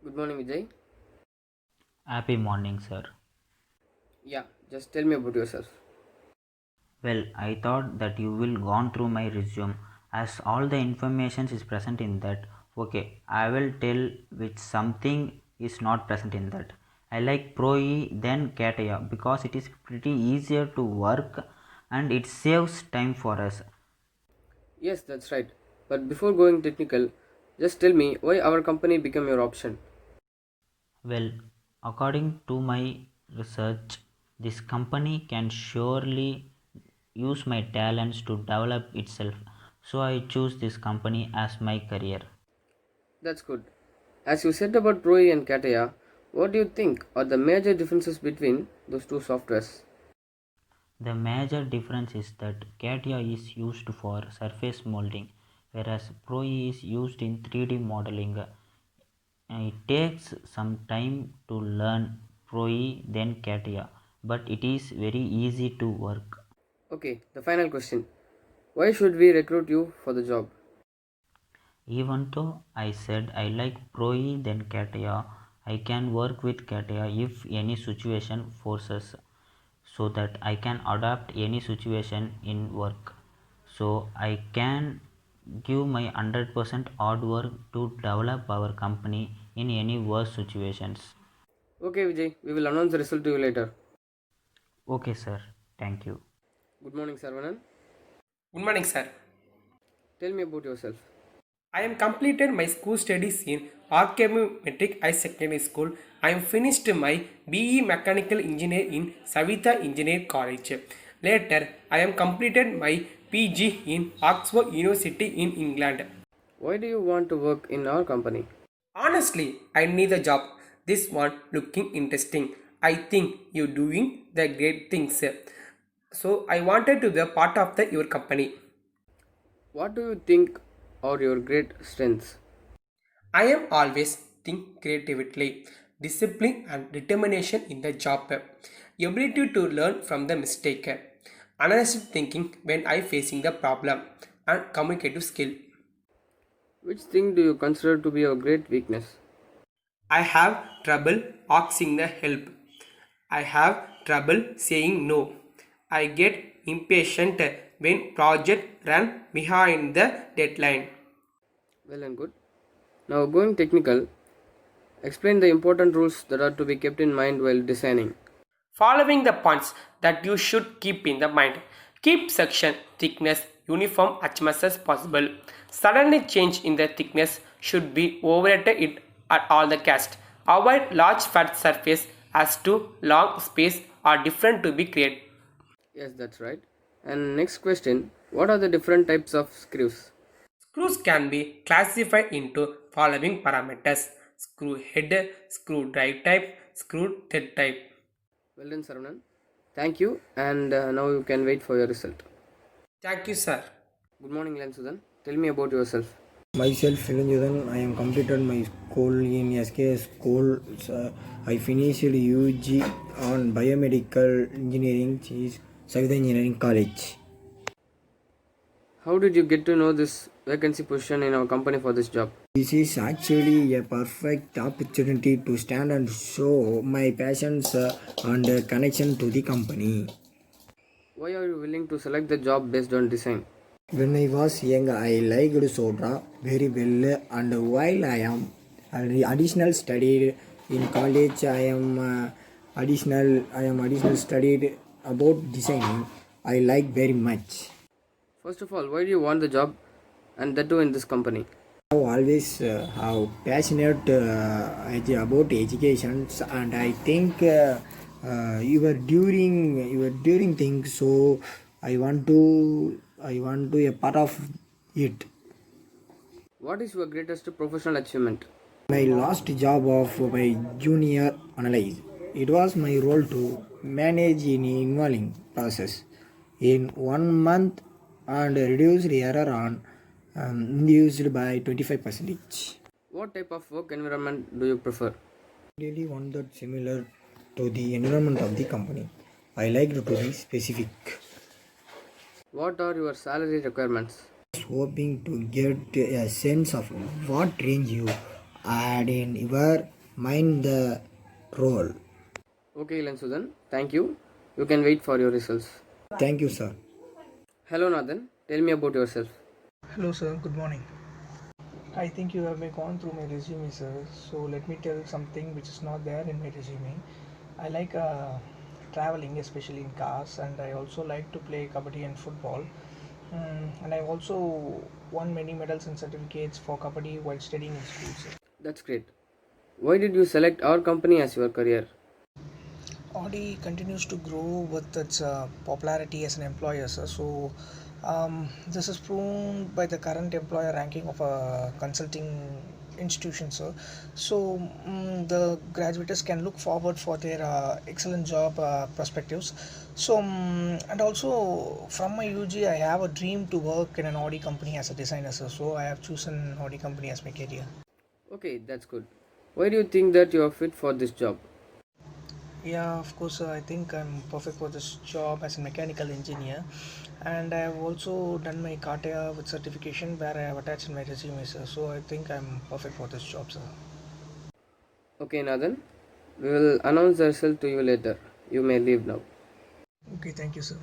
Good morning, Vijay. Happy morning, sir. Yeah, just tell me about yourself. Well, I thought that you will gone through my resume as all the information is present in that. Okay, I will tell which something is not present in that. I like ProE then CATIA because it is pretty easier to work and it saves time for us. Yes, that's right. But before going technical, just tell me why our company became your option. Well, according to my research, this company can surely use my talents to develop itself. So I choose this company as my career. That's good. As you said about Proe and Katia, what do you think are the major differences between those two softwares? The major difference is that CATIA is used for surface molding, whereas ProE is used in 3D modeling. It takes some time to learn ProE then CATIA, but it is very easy to work. Okay, the final question. Why should we recruit you for the job? Even though I said I like ProE then CATIA, I can work with CATIA if any situation forces so that I can adapt any situation in work. So I can give my 100% hard work to develop our company in any worse situations. Okay, Vijay, we will announce the result to you later. Okay, sir. Thank you. Good morning, Sarvanan. Good morning, sir. Tell me about yourself. I am completed my school studies in Archemy Metric High Secondary School. I am finished my BE Mechanical Engineer in Savita Engineer College. Later, I am completed my PG in Oxford University in England. Why do you want to work in our company? Honestly, I need a job. This one looking interesting. I think you're doing the great things. So I wanted to be a part of your company. What do you think are your great strengths? I am always think creatively, discipline and determination in the job, ability to learn from the mistake, analytic thinking when I facing the problem, and communicative skill. Which thing do you consider to be your great weakness? I have trouble asking the help. I have trouble saying no. I get impatient when project run behind the deadline. Well and good. Now, going technical, explain the important rules that are to be kept in mind while designing. Following the points that you should keep in the mind. Keep section thickness uniform as much as possible. Suddenly change in the thickness should be overrated it at all the cast. Avoid large fat surface as too long space are different to be created. Yes, that's right. And next question, what are the different types of screws? Screws can be classified into following parameters: screw head, screw drive type, screw thread type. Well done, Saravanan. Thank you, and now you can wait for your result. Thank you, sir. Good morning, Len Sudan. Tell me about yourself. Myself, Philanjudan, I am completed my school in SKS school. I finished UG on biomedical engineering, is Savitha Engineering College. How did you get to know this vacancy position in our company for this job? This is actually a perfect opportunity to stand and show my passions and connection to the company. Why are you willing to select the job based on design? When I was young, I liked Sodra very well, and while I am additional studied in college, I am additional studied about designing. I like very much. First of all, why do you want the job and that too in this company? I always have passionate about education, and I think you were during things. So I want to a part of it. What is your greatest professional achievement? My last job of my junior analyze. It was my role to manage an involving process in 1 month and reduce the error on induced by 25%. What type of work environment do you prefer? Really want that similar to the environment of the company. I like to be specific. What are your salary requirements? Hoping to get a sense of what range you add in your mind the role. Okay, Ilan thank you. You can wait for your results. Thank you, sir. Hello, Nathan. Tell me about yourself. Hello, sir. Good morning. I think you have gone through my resume, sir. So let me tell something which is not there in my resume. I like traveling, especially in cars, and I also like to play kabaddi and football. And I've also won many medals and certificates for kabaddi while studying in school, sir. That's great. Why did you select our company as your career? Audi continues to grow with its popularity as an employer, sir. So this is proven by the current employer ranking of a consulting institution, sir. So the graduates can look forward for their excellent job perspectives. So and also from my UG, I have a dream to work in an Audi company as a designer, sir. So I have chosen Audi company as my career. Okay, that's good. Why do you think that you are fit for this job? Yeah, of course, I think I'm perfect for this job as a mechanical engineer, and I have also done my CATIA with certification where I have attached in my resume, sir. So I think I'm perfect for this job, sir. Okay, Nathan. We will announce the result to you later. You may leave now. Okay, thank you, sir.